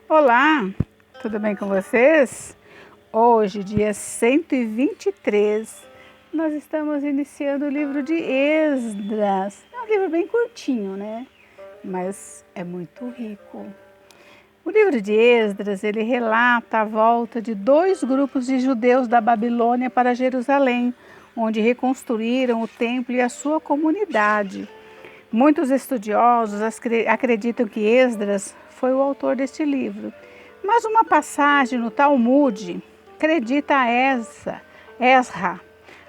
Olá, tudo bem com vocês? Hoje, dia 123, nós estamos iniciando o livro de Esdras. É um livro bem curtinho, né? Mas é muito rico. O livro de Esdras, ele relata a volta de dois grupos de judeus da Babilônia para Jerusalém, onde reconstruíram o templo e a sua comunidade. Muitos estudiosos acreditam que Esdras foi o autor deste livro, mas uma passagem no Talmude acredita a Esra,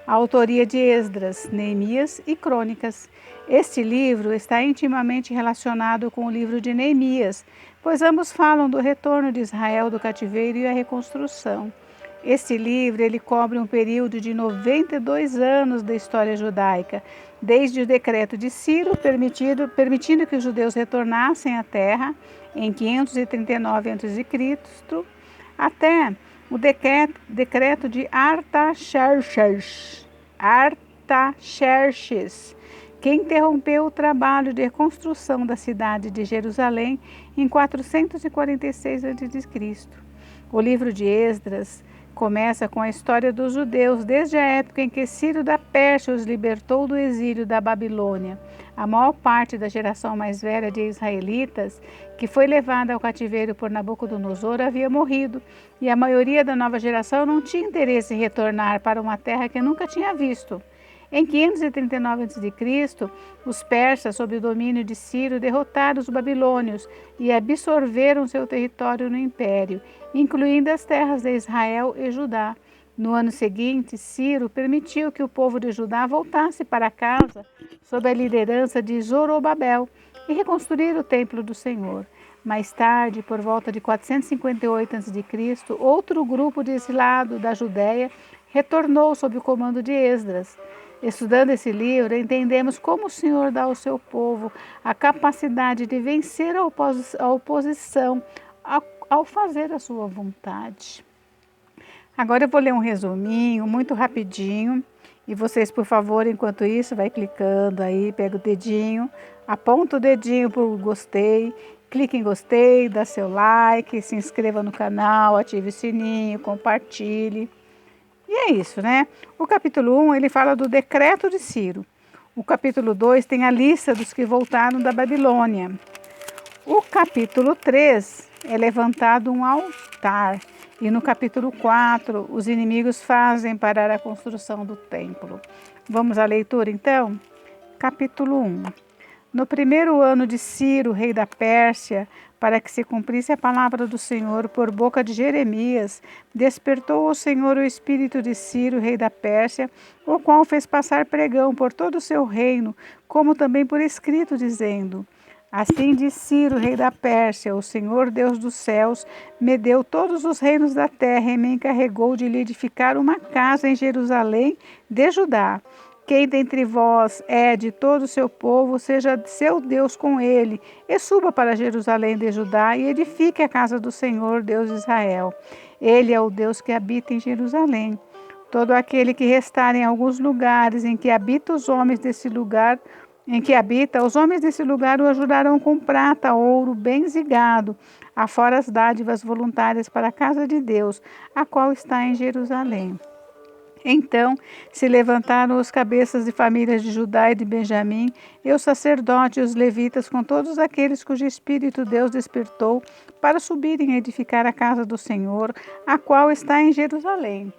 a autoria de Esdras, Neemias e Crônicas. Este livro está intimamente relacionado com o livro de Neemias, pois ambos falam do retorno de Israel do cativeiro e a reconstrução. Este livro ele cobre um período de 92 anos da história judaica, desde o decreto de Ciro, permitindo que os judeus retornassem à terra em 539 a.C., até o decreto de Artaxerxes, que interrompeu o trabalho de reconstrução da cidade de Jerusalém em 446 a.C. O livro de Esdras começa com a história dos judeus desde a época em que Ciro da Pérsia os libertou do exílio da Babilônia. A maior parte da geração mais velha de israelitas, que foi levada ao cativeiro por Nabucodonosor, havia morrido, e a maioria da nova geração não tinha interesse em retornar para uma terra que nunca tinha visto. Em 539 a.C., os persas, sob o domínio de Ciro, derrotaram os babilônios e absorveram seu território no império, incluindo as terras de Israel e Judá. No ano seguinte, Ciro permitiu que o povo de Judá voltasse para casa sob a liderança de Zorobabel e reconstruir o templo do Senhor. Mais tarde, por volta de 458 a.C., outro grupo de exilado da Judéia retornou sob o comando de Esdras. Estudando esse livro, entendemos como o Senhor dá ao seu povo a capacidade de vencer a oposição ao fazer a sua vontade. Agora eu vou ler um resuminho, muito rapidinho, e vocês, por favor, enquanto isso, vai clicando aí, pega o dedinho, aponta o dedinho para o gostei, clique em gostei, dá seu like, se inscreva no canal, ative o sininho, compartilhe. E é isso, né? O capítulo 1, ele fala do decreto de Ciro. O capítulo 2 tem a lista dos que voltaram da Babilônia. O capítulo 3 é levantado um altar. E no capítulo 4, os inimigos fazem parar a construção do templo. Vamos à leitura, então? Capítulo 1. No primeiro ano de Ciro, rei da Pérsia, para que se cumprisse a palavra do Senhor por boca de Jeremias, despertou o Senhor o espírito de Ciro, rei da Pérsia, o qual fez passar pregão por todo o seu reino, como também por escrito, dizendo: Assim diz Ciro, rei da Pérsia: O Senhor Deus dos céus me deu todos os reinos da terra e me encarregou de lhe edificar uma casa em Jerusalém de Judá. Quem dentre vós é de todo o seu povo, seja seu Deus com ele, e suba para Jerusalém de Judá e edifique a casa do Senhor, Deus de Israel. Ele é o Deus que habita em Jerusalém. Todo aquele que restar em alguns lugares em que habita os homens desse lugar, os homens desse lugar o ajudarão com prata, ouro, bens e gado, afora as dádivas voluntárias para a casa de Deus, a qual está em Jerusalém. Então se levantaram os cabeças de famílias de Judá e de Benjamim, e os sacerdotes e os levitas, com todos aqueles cujo espírito Deus despertou, para subirem a edificar a casa do Senhor, a qual está em Jerusalém.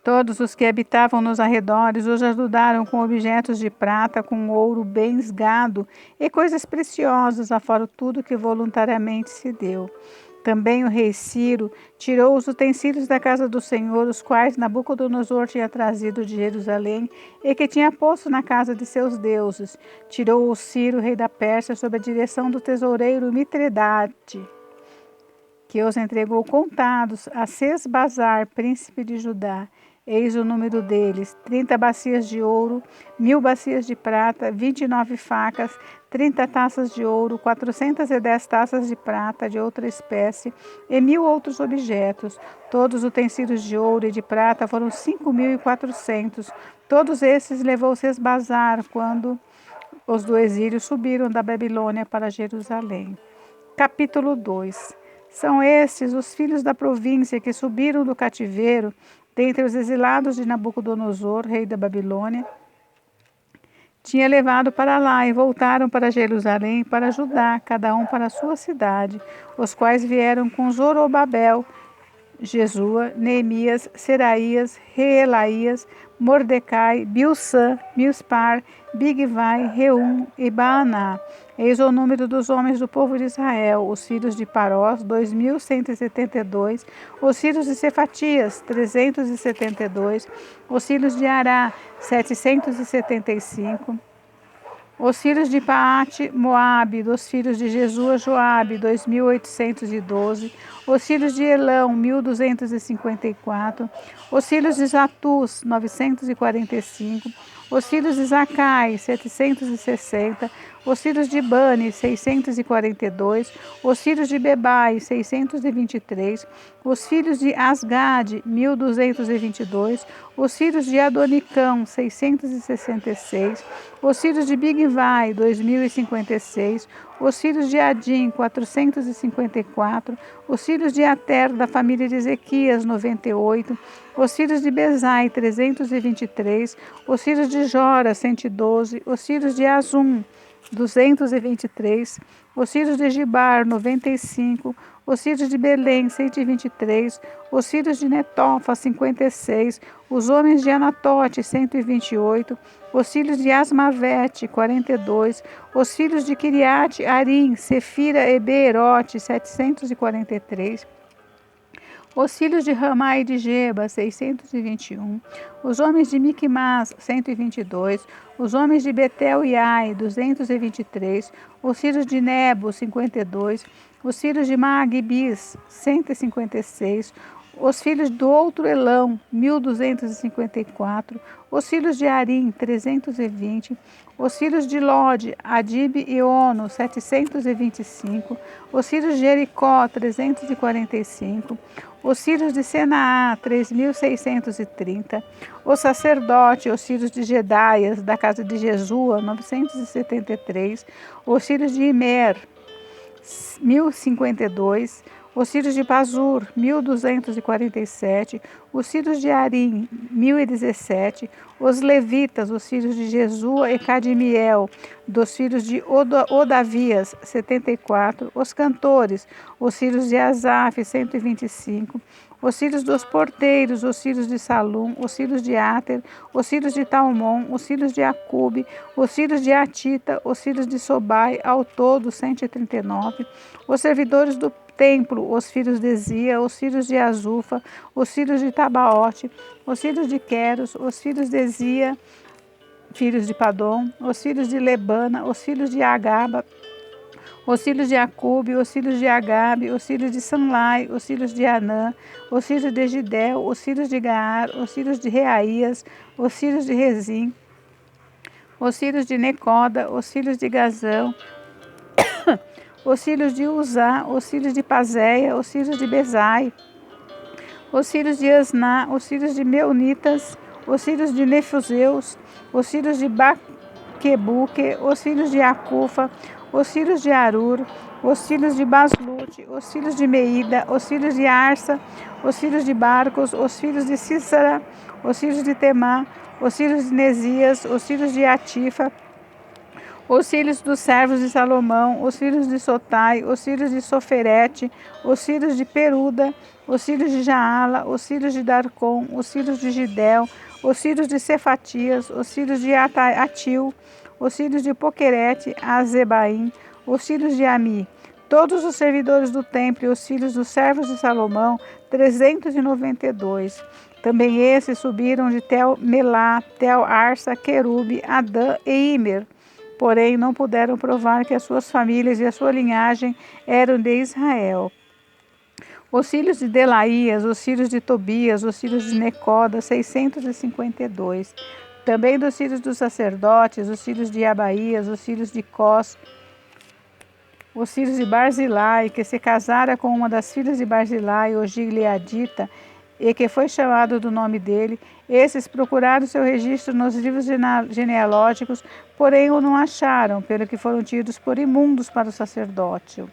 Todos os que habitavam nos arredores os ajudaram com objetos de prata, com ouro, bens, gado e coisas preciosas, afora tudo que voluntariamente se deu. Também o rei Ciro tirou os utensílios da casa do Senhor, os quais Nabucodonosor tinha trazido de Jerusalém e que tinha posto na casa de seus deuses. Tirou o Ciro, rei da Pérsia, sob a direção do tesoureiro Mitredate, que os entregou contados a Sesbazar, príncipe de Judá. Eis o número deles: 30 bacias de ouro, 1000 bacias de prata, 29 facas, 30 taças de ouro, 410 taças de prata de outra espécie e 1000 outros objetos. Todos os utensílios de ouro e de prata foram 5.400. Todos esses levou Sesbazar quando os do exílio subiram da Babilônia para Jerusalém. Capítulo 2. São estes os filhos da província que subiram do cativeiro, dentre os exilados de Nabucodonosor, rei da Babilônia, tinha levado para lá, e voltaram para Jerusalém, para Judá, cada um para a sua cidade, os quais vieram com Zorobabel, Jesua, Neemias, Seraías, Reelaías, Mordecai, Bilsã, Mispar, Bigvai, Reum e Baaná. Eis o número dos homens do povo de Israel: os filhos de Parós, 2.172, os filhos de Cefatias, 372, os filhos de Ará, 775, os filhos de Paate, Moabe, dos filhos de Jesua, Joabe, 2.812, os filhos de Elão, 1.254, os filhos de Zatus, 945, os filhos de Zacai, 760, os filhos de Bani, 642, os filhos de Bebai, 623, os filhos de Asgade, 1.222, os filhos de Adonicão, 666, os filhos de Bigvai, 2.056, os filhos de Adim, 454, os filhos de Ater, da família de Ezequias, 98, os filhos de Bezai, 323, os filhos de Jora, 112, os filhos de Azum, 223, os filhos de Gibar, 95, os filhos de Belém, 123, os filhos de Netofa, 56, os homens de Anatote, 128, os filhos de Asmavete, 42, os filhos de Kiriate, Arim, Sefira e Beerote, 743, os filhos de Ramá e de Geba, 621, os homens de Miquimás, 122, os homens de Betel e Ai, 223, os filhos de Nebo, 52, os filhos de Maagibis, 156, os filhos do outro Elão, 1.254, os filhos de Arim, 320, os filhos de Lode, Adib e Ono, 725, os filhos de Jericó, 345, os filhos de Senaá, 3.630, o sacerdote, os filhos de Jedaias, da casa de Jesua, 973, os filhos de Imer, 1.052, os filhos de Pazur, 1.247, os filhos de Arim, 1.017, os levitas, os filhos de Jesua e Cadimiel, dos filhos de Odavias, 74, os cantores, os filhos de Asaf, 125, os filhos dos porteiros, os filhos de Salum, os filhos de Ater, os filhos de Talmon, os filhos de Acube, os filhos de Atita, os filhos de Sobai, ao todo 139, os servidores do templo, os filhos de Zia, os filhos de Azufa, os filhos de Tabaote, os filhos de Queros, os filhos de Zia, filhos de Padom, os filhos de Lebana, os filhos de Agaba, os filhos de Acube, os filhos de Agabe, os filhos de Sanlai, os filhos de Anã, os filhos de Gidel, os filhos de Gaar, os filhos de Reaías, os filhos de Rezim, os filhos de Necoda, os filhos de Gazão, os filhos de Uzá, os filhos de Pazéia, os filhos de Bezai, os filhos de Asná, os filhos de Meunitas, os filhos de Nefuseus, os filhos de Baquebuque, os filhos de Acufa, os filhos de Arur, os filhos de Baslute, os filhos de Meida, os filhos de Arsa, os filhos de Barcos, os filhos de Císara, os filhos de Temá, os filhos de Nesias, os filhos de Atifa, os filhos dos servos de Salomão, os filhos de Sotai, os filhos de Soferete, os filhos de Peruda, os filhos de Jaala, os filhos de Darcom, os filhos de Gidel, os filhos de Cefatias, os filhos de Atil, os filhos de Poquerete, Azebaim, os filhos de Ami, todos os servidores do templo e os filhos dos servos de Salomão, 392. Também esses subiram de Tel-Melá, Tel-Arsa, Querube, Adã e Imer. Porém, não puderam provar que as suas famílias e a sua linhagem eram de Israel. Os filhos de Delaías, os filhos de Tobias, os filhos de Necoda, 652. Também dos filhos dos sacerdotes, os filhos de Abaías, os filhos de Cós, os filhos de Barzilai, que se casara com uma das filhas de Barzilai, o Gileadita, e que foi chamado do nome dele. Esses procuraram seu registro nos livros genealógicos, porém o não acharam, pelo que foram tidos por imundos para o sacerdócio.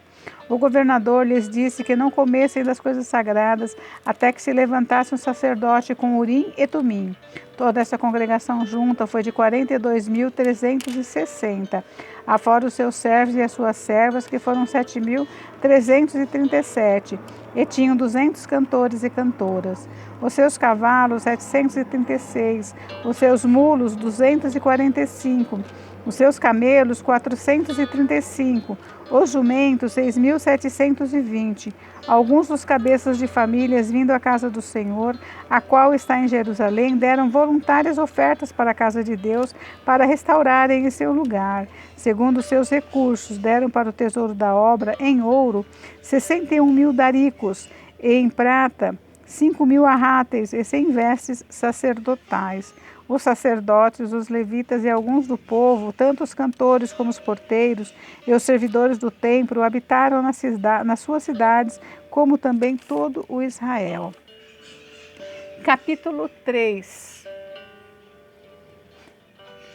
O governador lhes disse que não comessem das coisas sagradas até que se levantasse um sacerdote com Urim e Tumim. Toda essa congregação junta foi de 42.360, afora os seus servos e as suas servas, que foram 7.337, e tinham 200 cantores e cantoras. Os seus cavalos, 736, os seus mulos, 245, os seus camelos, 435, os jumentos, 6.720. Alguns dos cabeças de famílias vindo à casa do Senhor, a qual está em Jerusalém, deram voluntárias ofertas para a casa de Deus, para restaurarem em seu lugar. Segundo os seus recursos, deram para o tesouro da obra, em ouro, 61.000 daricos, e em prata, 5.000 arráteis, e 100 vestes sacerdotais. Os sacerdotes, os levitas e alguns do povo, tanto os cantores como os porteiros e os servidores do templo, habitaram nas suas cidades, como também todo o Israel. Capítulo 3.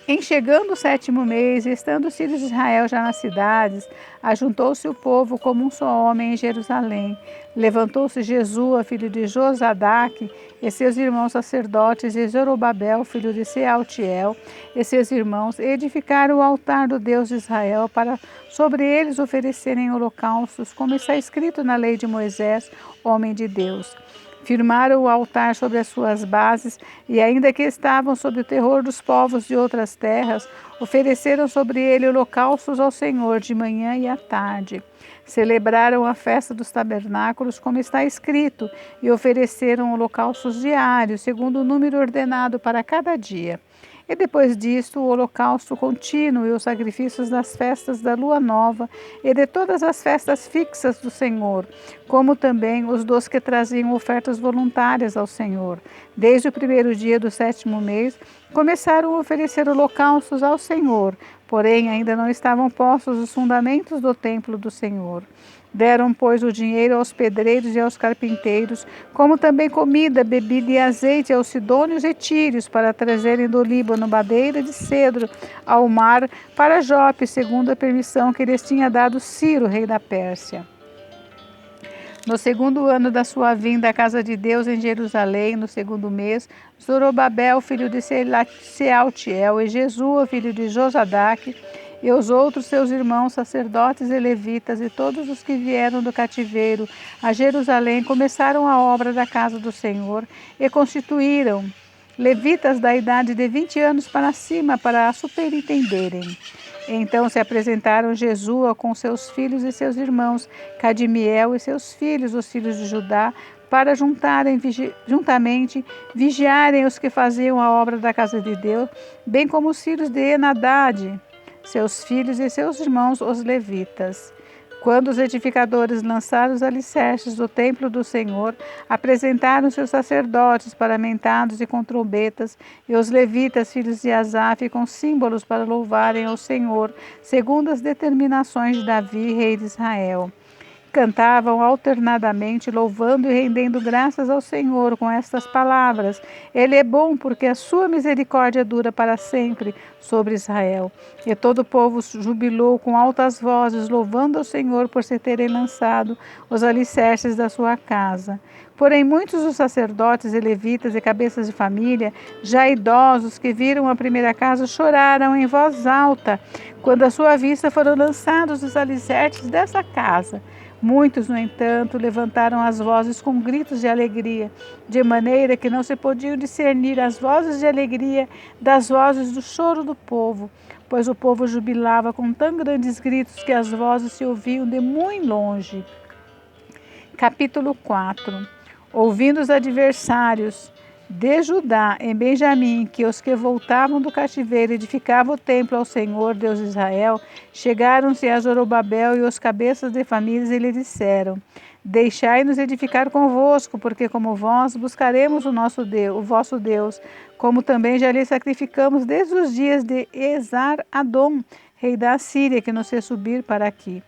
Em chegando o 7º mês, e estando os filhos de Israel já nas cidades, ajuntou-se o povo como um só homem em Jerusalém. Levantou-se Jesua, filho de Josadaque, e seus irmãos sacerdotes, e Zorobabel, filho de Sealtiel, e seus irmãos, edificaram o altar do Deus de Israel, para sobre eles oferecerem holocaustos, como está escrito na lei de Moisés, homem de Deus. Firmaram o altar sobre as suas bases, e ainda que estavam sob o terror dos povos de outras terras, ofereceram sobre ele holocaustos ao Senhor de manhã e à tarde. Celebraram a festa dos tabernáculos, como está escrito, e ofereceram holocaustos diários, segundo o número ordenado para cada dia. E depois disto, o holocausto contínuo e os sacrifícios das festas da lua nova e de todas as festas fixas do Senhor, como também os dos que traziam ofertas voluntárias ao Senhor. Desde o 1º dia do 7º mês, começaram a oferecer holocaustos ao Senhor, porém ainda não estavam postos os fundamentos do templo do Senhor. Deram, pois, o dinheiro aos pedreiros e aos carpinteiros, como também comida, bebida e azeite aos sidônios e tírios, para trazerem do Líbano madeira de cedro ao mar para Jope, segundo a permissão que lhes tinha dado Ciro, rei da Pérsia. No 2º ano da sua vinda à casa de Deus em Jerusalém, no 2º mês, Zorobabel, filho de Sealtiel, e Jesua, filho de Josadaque, e os outros seus irmãos, sacerdotes e levitas, e todos os que vieram do cativeiro a Jerusalém, começaram a obra da casa do Senhor e constituíram levitas da idade de 20 anos para cima para a superintenderem. Então se apresentaram Jesua com seus filhos e seus irmãos, Cadmiel e seus filhos, os filhos de Judá, para juntamente vigiarem os que faziam a obra da casa de Deus, bem como os filhos de Enadade, seus filhos e seus irmãos, os levitas. Quando os edificadores lançaram os alicerces do templo do Senhor, apresentaram seus sacerdotes paramentados e com trombetas, e os levitas, filhos de Asaf, com símbolos para louvarem ao Senhor, segundo as determinações de Davi, rei de Israel. Cantavam alternadamente, louvando e rendendo graças ao Senhor com estas palavras: Ele é bom, porque a sua misericórdia dura para sempre sobre Israel. E todo o povo jubilou com altas vozes, louvando ao Senhor por se terem lançado os alicerces da sua casa. Porém, muitos dos sacerdotes e levitas e cabeças de família, já idosos, que viram a primeira casa, choraram em voz alta, quando à sua vista foram lançados os alicerces dessa casa. Muitos, no entanto, levantaram as vozes com gritos de alegria, de maneira que não se podiam discernir as vozes de alegria das vozes do choro do povo, pois o povo jubilava com tão grandes gritos que as vozes se ouviam de muito longe. Capítulo 4. Ouvindo os adversários de Judá e Benjamim, que os que voltavam do cativeiro edificavam o templo ao Senhor, Deus de Israel, chegaram-se a Zorobabel e os cabeças de famílias e lhe disseram: Deixai-nos edificar convosco, porque como vós buscaremos o vosso Deus, como também já lhe sacrificamos desde os dias de Esar-Adom, rei da Assíria, que nos fez subir para aqui.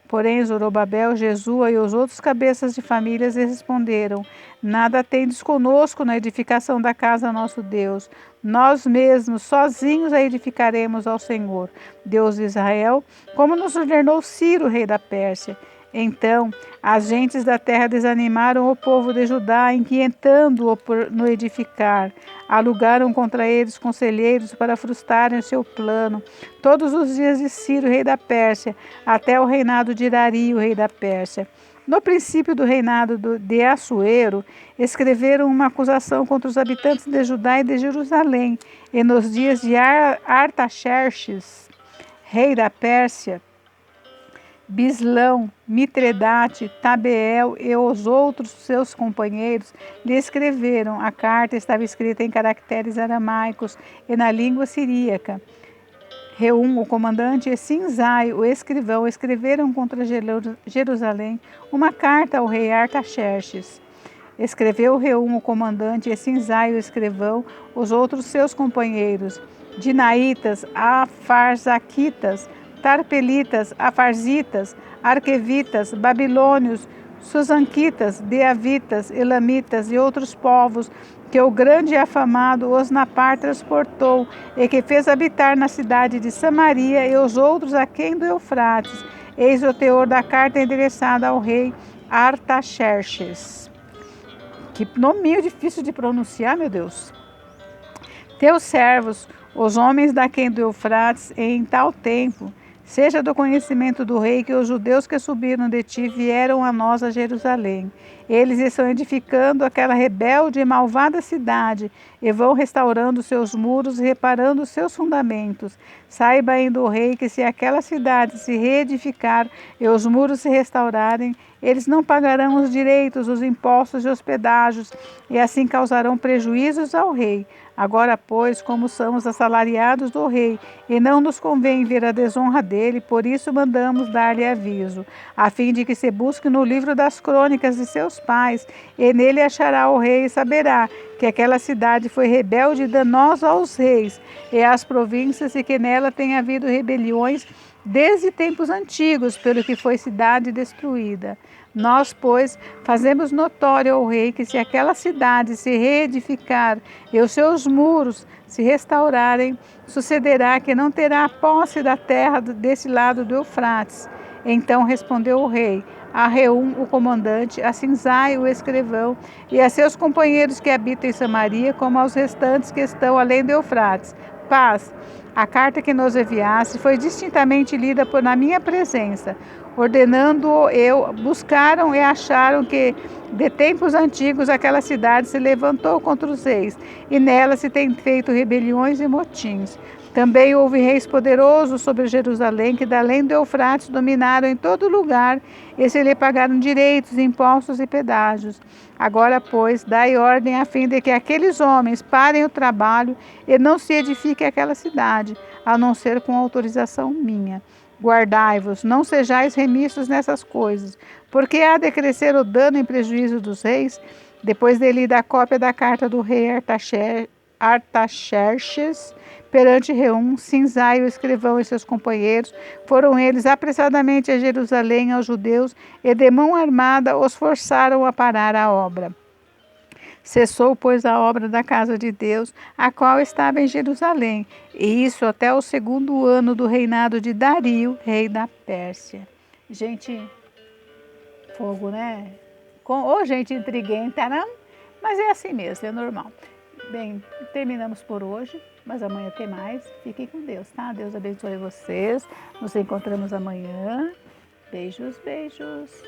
Porém, Zorobabel, Jesua e os outros cabeças de famílias responderam: Nada tendes conosco na edificação da casa nosso Deus. Nós mesmos, sozinhos, a edificaremos ao Senhor, Deus de Israel, como nos ordenou Ciro, rei da Pérsia. Então as gentes da terra desanimaram o povo de Judá, inquietando-o no edificar. Alugaram contra eles conselheiros para frustrarem o seu plano, todos os dias de Ciro, rei da Pérsia, até o reinado de Dario, rei da Pérsia. No princípio do reinado de Assuero, escreveram uma acusação contra os habitantes de Judá e de Jerusalém, e nos dias de Artaxerxes, rei da Pérsia, Bislão, Mitredate, Tabeel e os outros seus companheiros lhe escreveram. A carta estava escrita em caracteres aramaicos e na língua siríaca. Reum, o comandante, e Sinzai, o escrivão, escreveram contra Jerusalém uma carta ao rei Artaxerxes. Escreveu Reum, o comandante, e Sinzai, o escrivão, os outros seus companheiros, Dinaitas, Afarzaquitas, Tarpelitas, Afarzitas, Arquevitas, Babilônios, Susanquitas, Deavitas, Elamitas e outros povos que o grande e afamado Osnapar transportou e que fez habitar na cidade de Samaria e os outros aquém do Eufrates. Eis o teor da carta endereçada ao rei Artaxerxes. Que nominho difícil de pronunciar, meu Deus. Teus servos, os homens daquém do Eufrates, em tal tempo, seja do conhecimento do rei que os judeus que subiram de ti vieram a nós a Jerusalém. Eles estão edificando aquela rebelde e malvada cidade e vão restaurando seus muros e reparando seus fundamentos. Saiba ainda o rei que se aquela cidade se reedificar e os muros se restaurarem, eles não pagarão os direitos, os impostos e os pedágios, e assim causarão prejuízos ao rei. Agora, pois, como somos assalariados do rei, e não nos convém ver a desonra dele, por isso mandamos dar-lhe aviso, a fim de que se busque no livro das crônicas de seus pais, e nele achará o rei e saberá que aquela cidade foi rebelde e danosa aos reis e às províncias, e que nela tem havido rebeliões desde tempos antigos, pelo que foi cidade destruída. Nós, pois, fazemos notório ao rei que se aquela cidade se reedificar e os seus muros se restaurarem, sucederá que não terá posse da terra desse lado do Eufrates. Então respondeu o rei a Reum, o comandante, a Sinzai, o escrivão, e a seus companheiros que habitam em Samaria, como aos restantes que estão além do Eufrates: paz. A carta que nos enviaste foi distintamente lida na minha presença. Ordenando eu, buscaram e acharam que de tempos antigos aquela cidade se levantou contra os reis, e nela se tem feito rebeliões e motins. Também houve reis poderosos sobre Jerusalém, que da além do Eufrates dominaram em todo lugar, e se lhe pagaram direitos, impostos e pedágios. Agora, pois, dai ordem a fim de que aqueles homens parem o trabalho e não se edifique aquela cidade, a não ser com autorização minha. Guardai-vos, não sejais remissos nessas coisas, porque há de crescer o dano em prejuízo dos reis. Depois de lida a cópia da carta do rei Artaxerxes perante Reum, Sinzai, o escrivão, e seus companheiros, foram eles apressadamente a Jerusalém aos judeus, e de mão armada os forçaram a parar a obra. Cessou, pois, a obra da casa de Deus, a qual estava em Jerusalém, e isso até o 2º ano do reinado de Dario, rei da Pérsia. Gente, fogo, né? Ô, gente intriguenta, não? Mas é assim mesmo, é normal. Bem, terminamos por hoje, mas amanhã tem mais. Fiquem com Deus, tá? Deus abençoe vocês. Nos encontramos amanhã. Beijos, beijos.